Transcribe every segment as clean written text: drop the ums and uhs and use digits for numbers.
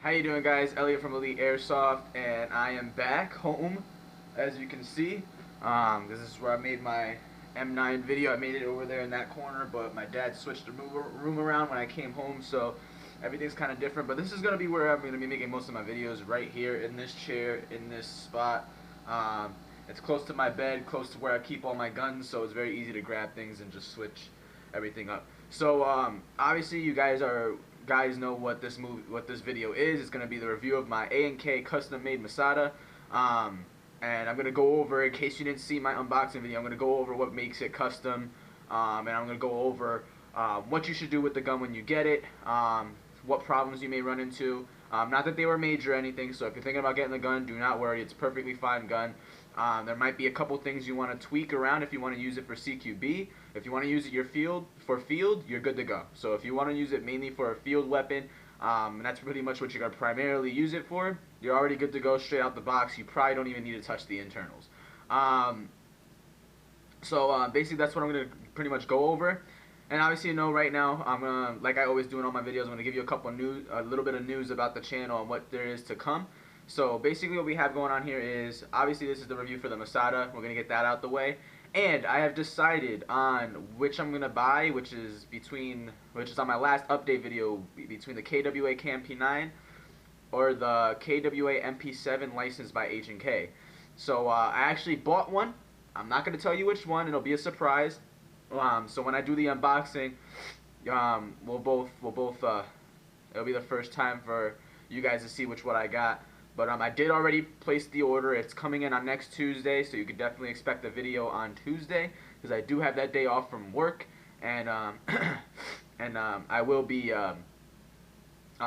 How you doing, guys? Elliot from Elite Airsoft, and I am back home, as you can see. This is where I made my M9 video. I made it over there in that corner, but my dad switched the room around when I came home, so everything's kind of different. But this is going to be where I'm going to be making most of my videos, right here in this chair, in this spot. It's close to my bed, close to where I keep all my guns, so it's very easy to grab things and just switch everything up. So obviously you guys know what this video is. It's going to be the review of my A&K custom made Masada, and I'm going to go over, in case you didn't see my unboxing video, I'm going to go over what makes it custom, and I'm going to go over what you should do with the gun when you get it, what problems you may run into. Not that they were major or anything, so if you're thinking about getting the gun, do not worry, it's a perfectly fine gun. There might be a couple things you want to tweak around if you want to use it for CQB. If you want to use it for field, you're good to go. So if you want to use it mainly for a field weapon, and that's pretty much what you're going to primarily use it for, you're already good to go straight out the box. You probably don't even need to touch the internals. Basically that's what I'm going to pretty much go over. And obviously, you know, right now, I'm gonna, like I always do in all my videos, I'm gonna give you a little bit of news about the channel and what there is to come. So basically, what we have going on here is, obviously, this is the review for the Masada. We're gonna get that out the way, and I have decided on which I'm gonna buy, which is on my last update video, between the KWA MP9 or the KWA MP7 licensed by H&K. So I actually bought one. I'm not gonna tell you which one. It'll be a surprise. So when I do the unboxing, it'll be the first time for you guys to see what I got. But I did already place the order. It's coming in on next Tuesday, so you can definitely expect a video on Tuesday, because I do have that day off from work, and I will be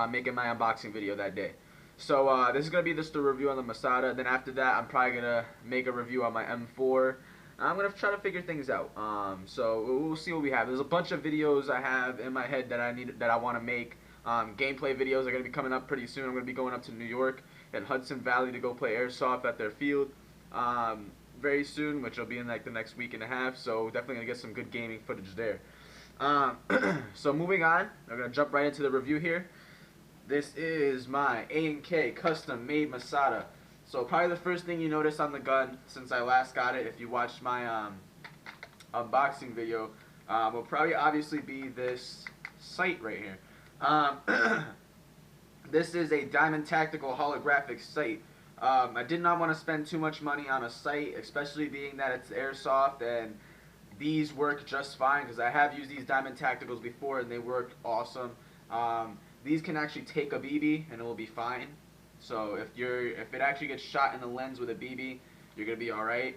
making my unboxing video that day. So this is gonna be just a review on the Masada. Then after that, I'm probably gonna make a review on my M4. I'm gonna try to figure things out. So we'll see what we have. There's a bunch of videos I have in my head that I want to make. Gameplay videos are gonna be coming up pretty soon. I'm gonna be going up to New York and Hudson Valley to go play airsoft at their field very soon, which will be in like the next week and a half. So definitely gonna get some good gaming footage there. So moving on, I'm gonna jump right into the review here. This is my A&K custom made Masada. So probably the first thing you notice on the gun since I last got it, if you watched my unboxing video, will probably obviously be this sight right here. This is a Diamond Tactical holographic sight. I did not want to spend too much money on a sight, especially being that it's airsoft, and these work just fine because I have used these Diamond Tacticals before and they work awesome. These can actually take a BB and it will be fine. So if it actually gets shot in the lens with a BB, you're gonna be all right.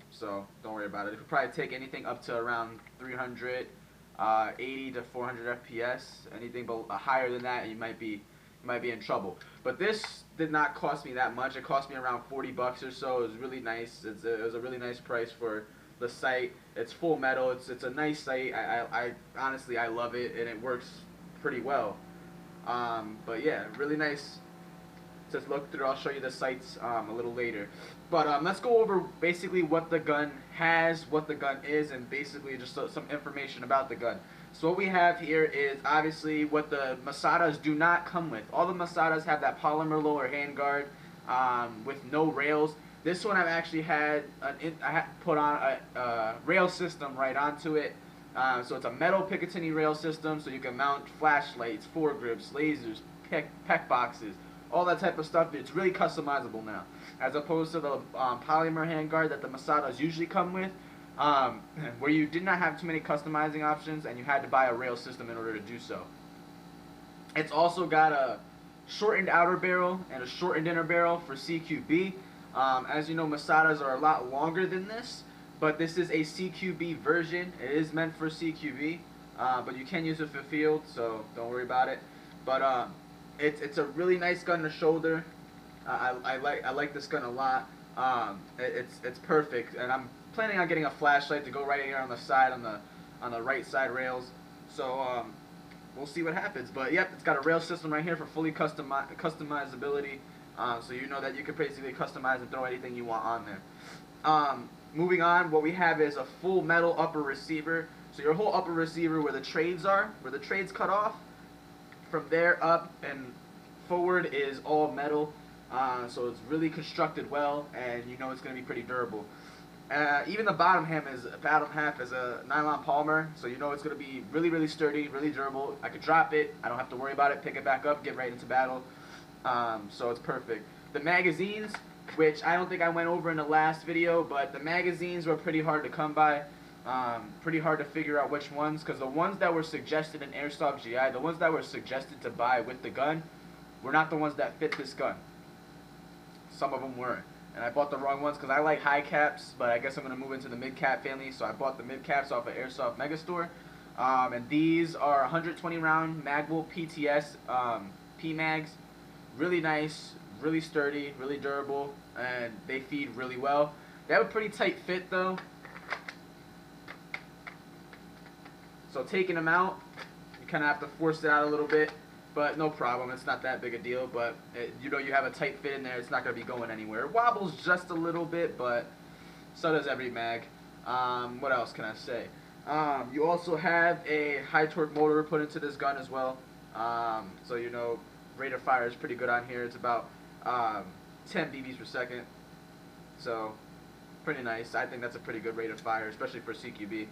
So don't worry about it. It could probably take anything up to around 380 to 400 FPS. Anything higher than that, you might be in trouble. But this did not cost me that much. It cost me around 40 bucks or so. It was really nice. It was a really nice price for the sight. It's full metal. It's a nice sight. I honestly I love it, and it works pretty well. But yeah, really nice. Just look through. I'll show you the sights a little later. But let's go over basically what the gun has, what the gun is, and basically just some information about the gun. So what we have here is obviously what the Masadas do not come with. All the Masadas have that polymer lower handguard with no rails. This one I've actually had put on a rail system right onto it. So it's a metal Picatinny rail system, so you can mount flashlights, foregrips, lasers, PEC boxes, all that type of stuff. It's really customizable now, as opposed to the polymer handguard that the Masadas usually come with, where you did not have too many customizing options and you had to buy a rail system in order to do so. It's also got a shortened outer barrel and a shortened inner barrel for CQB. As you know, Masadas are a lot longer than this, but this is a CQB version. It is meant for CQB, but you can use it for field, so don't worry about it. But it's a really nice gun to shoulder. I like this gun a lot. It's perfect, and I'm planning on getting a flashlight to go right here on the side, on the right side rails. So we'll see what happens. But yep, it's got a rail system right here for fully customizability. So you know that you can basically customize and throw anything you want on there. Moving on, what we have is a full metal upper receiver. So your whole upper receiver where the trades cut off, from there up and forward is all metal, so it's really constructed well, and you know it's going to be pretty durable. Even the bottom half is a nylon polymer, so you know it's going to be really, really sturdy, really durable. I could drop it, I don't have to worry about it, pick it back up, get right into battle. So it's perfect. The magazines, which I don't think I went over in the last video, but the magazines were pretty hard to come by. Pretty hard to figure out which ones, because the ones that were suggested in Airsoft GI, the ones that were suggested to buy with the gun, were not the ones that fit this gun. Some of them weren't. And I bought the wrong ones because I like high caps, but I guess I'm going to move into the mid cap family, so I bought the mid caps off of Airsoft Megastore. And these are 120 round Magwell PTS P-Mags. Really nice, really sturdy, really durable, and they feed really well. They have a pretty tight fit though. So taking them out, you kind of have to force it out a little bit. But no problem, it's not that big a deal, but you know you have a tight fit in there, it's not going to be going anywhere. It wobbles just a little bit, but so does every mag. What else can I say? You also have a high torque motor put into this gun as well. So you know, rate of fire is pretty good on here. It's about 10 BBs per second. So pretty nice. I think that's a pretty good rate of fire, especially for CQB.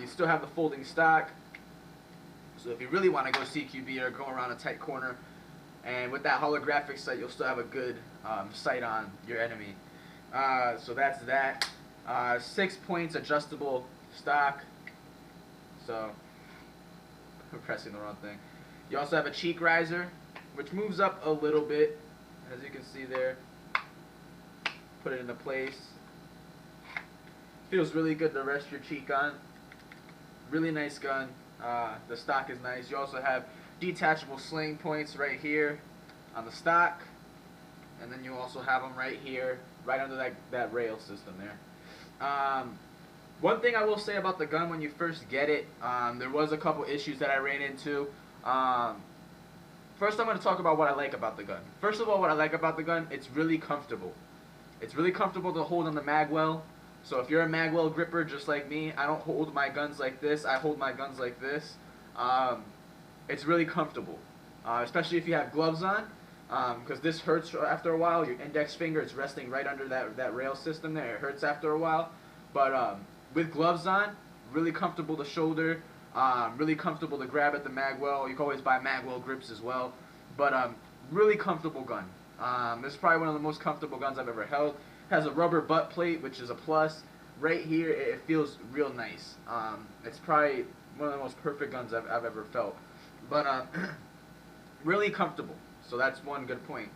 You still have the folding stock. So if you really want to go CQB or go around a tight corner, and with that holographic sight, you'll still have a good sight on your enemy. So that's that. 6 points adjustable stock. So I'm pressing the wrong thing. You also have a cheek riser, which moves up a little bit, as you can see there. Put it into place. Feels really good to rest your cheek on. Really nice gun. The stock is nice. You also have detachable sling points right here on the stock, and then you also have them right here, right under that rail system there. One thing I will say about the gun when you first get it, there was a couple issues that I ran into. First I'm going to talk about what I like about the gun. First of all, what I like about the gun, it's really comfortable. It's really comfortable to hold on the magwell. So if you're a magwell gripper just like me, I don't hold my guns like this, I hold my guns like this. It's really comfortable, especially if you have gloves on, because this hurts after a while. Your index finger, it's resting right under that rail system there. It hurts after a while. But with gloves on, really comfortable to shoulder, really comfortable to grab at the magwell. You can always buy magwell grips as well. But really comfortable gun. This is probably one of the most comfortable guns I've ever held. Has a rubber butt plate, which is a plus. Right here, it feels real nice. It's probably one of the most perfect guns I've ever felt. But really comfortable. So that's one good point.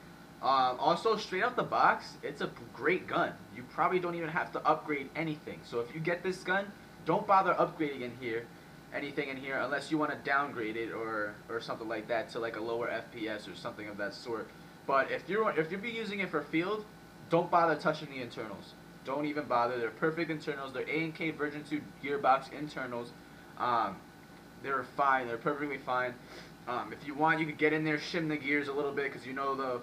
Also, straight out the box, it's a great gun. You probably don't even have to upgrade anything. So if you get this gun, don't bother upgrading anything in here, unless you want to downgrade it or something like that to like a lower FPS or something of that sort. But if you're using it for field, don't bother touching the internals. Don't even bother. They're perfect internals. They're A&K version 2 gearbox internals. They're fine. They're perfectly fine. If you want, you could get in there, shim the gears a little bit, because you know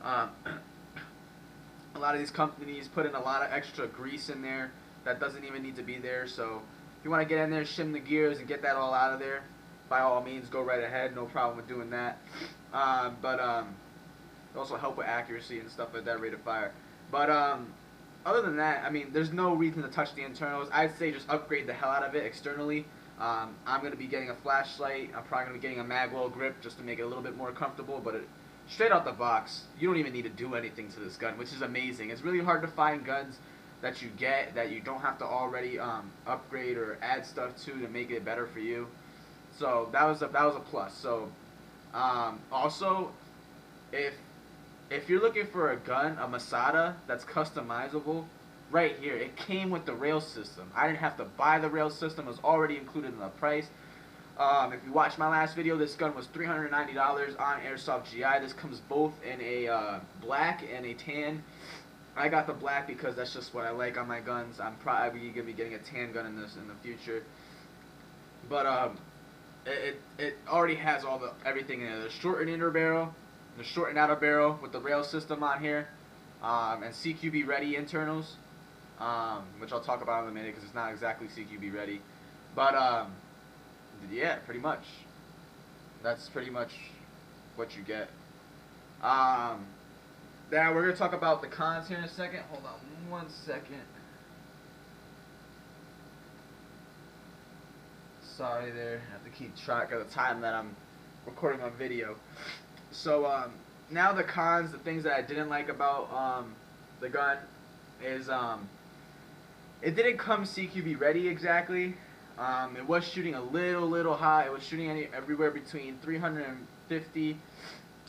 a lot of these companies put in a lot of extra grease in there that doesn't even need to be there. So if you want to get in there, shim the gears, and get that all out of there, by all means, go right ahead. No problem with doing that. Also help with accuracy and stuff like that, rate of fire. But other than that, I mean, there's no reason to touch the internals. I'd say just upgrade the hell out of it externally. I'm going to be getting a flashlight. I'm probably going to be getting a magwell grip just to make it a little bit more comfortable. But straight out the box, you don't even need to do anything to this gun, which is amazing. It's really hard to find guns that you get that you don't have to already upgrade or add stuff to make it better for you. So that was a plus. So also, if you're looking for a gun, a Masada that's customizable, right here, it came with the rail system. I didn't have to buy the rail system. It was already included in the price. If you watched my last video, this gun was $390 on Airsoft GI. This comes both in a black and a tan. I got the black because that's just what I like on my guns. I'm probably going to be getting a tan gun in the future. But it already has everything in it. The shortened inner barrel, the shortened outer barrel with the rail system on here, and CQB ready internals, which I'll talk about in a minute because it's not exactly CQB ready. But yeah, pretty much. That's pretty much what you get. Now we're gonna talk about the cons here in a second. Hold on 1 second. Sorry there, I have to keep track of the time that I'm recording on video. So now the cons, the things that I didn't like about the gun is it didn't come CQB ready exactly. It was shooting a little high. It was shooting everywhere between 350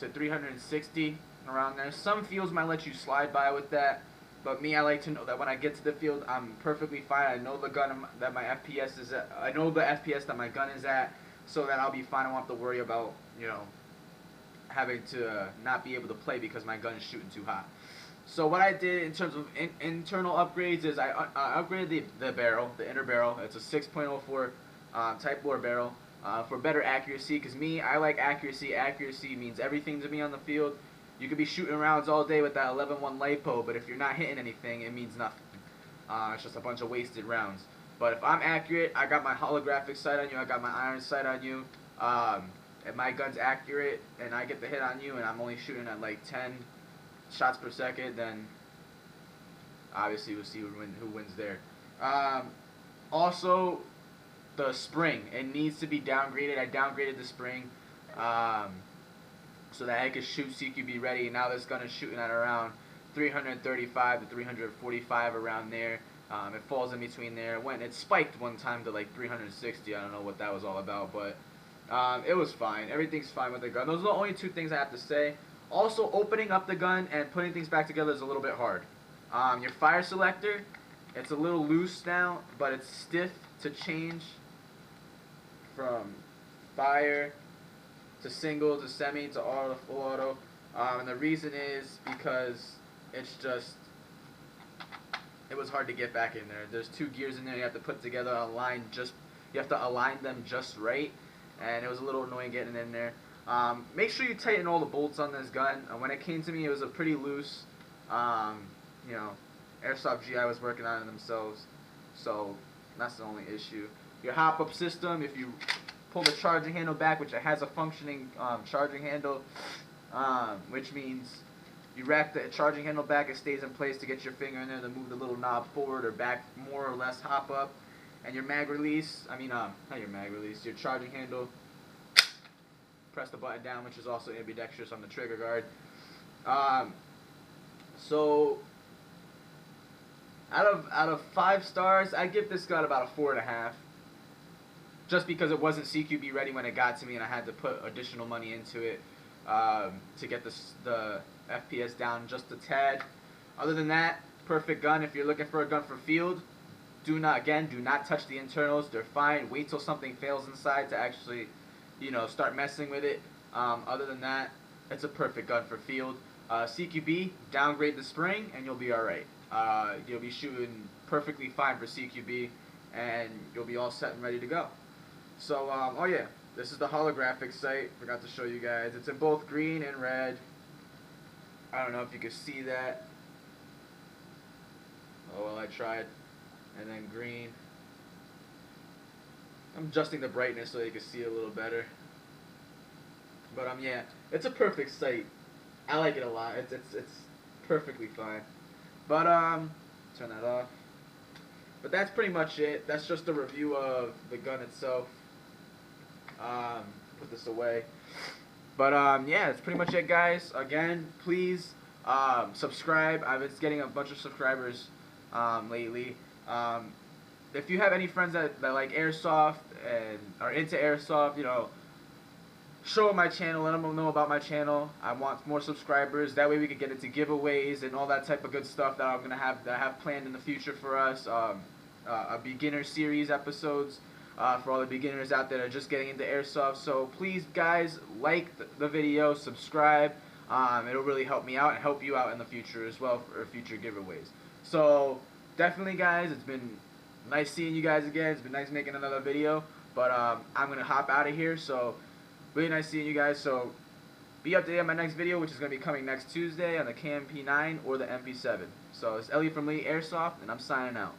to 360 around there. Some fields might let you slide by with that, but me, I like to know that when I get to the field, I'm perfectly fine. I know the gun that my FPS is at. I know the FPS that my gun is at, so that I'll be fine. I won't have to worry about, you know, having to not be able to play because my gun is shooting too hot. So what I did in terms of internal upgrades is I upgraded the barrel, the inner barrel. It's a 6.04 Type bore barrel for better accuracy. Because me, I like accuracy. Accuracy means everything to me on the field. You could be shooting rounds all day with that 11.1 LiPo, but if you're not hitting anything, it means nothing. It's just a bunch of wasted rounds. But if I'm accurate, I got my holographic sight on you, I got my iron sight on you, and my gun's accurate, and I get the hit on you, and I'm only shooting at like 10 shots per second, then obviously we'll see who wins there. Also, the spring, it needs to be downgraded. I downgraded the spring so that I could shoot CQB ready, and now this gun is shooting at around 335 to 345 around there. It falls in between there. It spiked one time to like 360. I don't know what that was all about, but it was fine. Everything's fine with the gun. Those are the only two things I have to say. Also, opening up the gun and putting things back together is a little bit hard. Your fire selector, it's a little loose now, but it's stiff to change from fire to single to semi to auto, full auto. And the reason is because it's just, it was hard to get back in there. There's two gears in there you have to put together, you have to align them just right, and it was a little annoying getting in there. Make sure you tighten all the bolts on this gun. When it came to me, it was a pretty loose, you know, Airsoft GI was working on it themselves, so that's the only issue. Your hop-up system, if you pull the charging handle back, which it has a functioning charging handle, which means you rack the charging handle back, it stays in place to get your finger in there to move the little knob forward or back, more or less hop up. And your mag release, not your mag release, your charging handle, press the button down, which is also ambidextrous on the trigger guard. So out of 5 stars, I give this gun about a 4.5. Just because it wasn't CQB ready when it got to me, and I had to put additional money into it to get the FPS down just a tad. Other than that, perfect gun. If you're looking for a gun for field, do not touch the internals. They're fine. Wait till something fails inside to actually, start messing with it. Other than that, it's a perfect gun for field. CQB, downgrade the spring, and you'll be all right. You'll be shooting perfectly fine for CQB, and you'll be all set and ready to go. So, oh yeah, this is the holographic sight. Forgot to show you guys. It's in both green and red. I don't know if you can see that. Oh well, I tried. And then green. I'm adjusting the brightness so you can see it a little better. But yeah, it's a perfect sight. I like it a lot. It's perfectly fine. But turn that off. But that's pretty much it. That's just a review of the gun itself. Put this away. But yeah, that's pretty much it, guys. Again, please subscribe. I've been getting a bunch of subscribers lately. If you have any friends that like airsoft and are into airsoft, show them my channel, let them know about my channel. I want more subscribers. That way we could get into giveaways and all that type of good stuff that I have planned in the future for us. A beginner series episodes for all the beginners out there that are just getting into airsoft. So please, guys, like the video, subscribe. It'll really help me out and help you out in the future as well for future giveaways. So definitely, guys, it's been nice seeing you guys again. It's been nice making another video. But I'm going to hop out of here. So really nice seeing you guys. So be up to date on my next video, which is going to be coming next Tuesday on the KMP9 or the MP7. So it's Ellie from Lee Airsoft, and I'm signing out.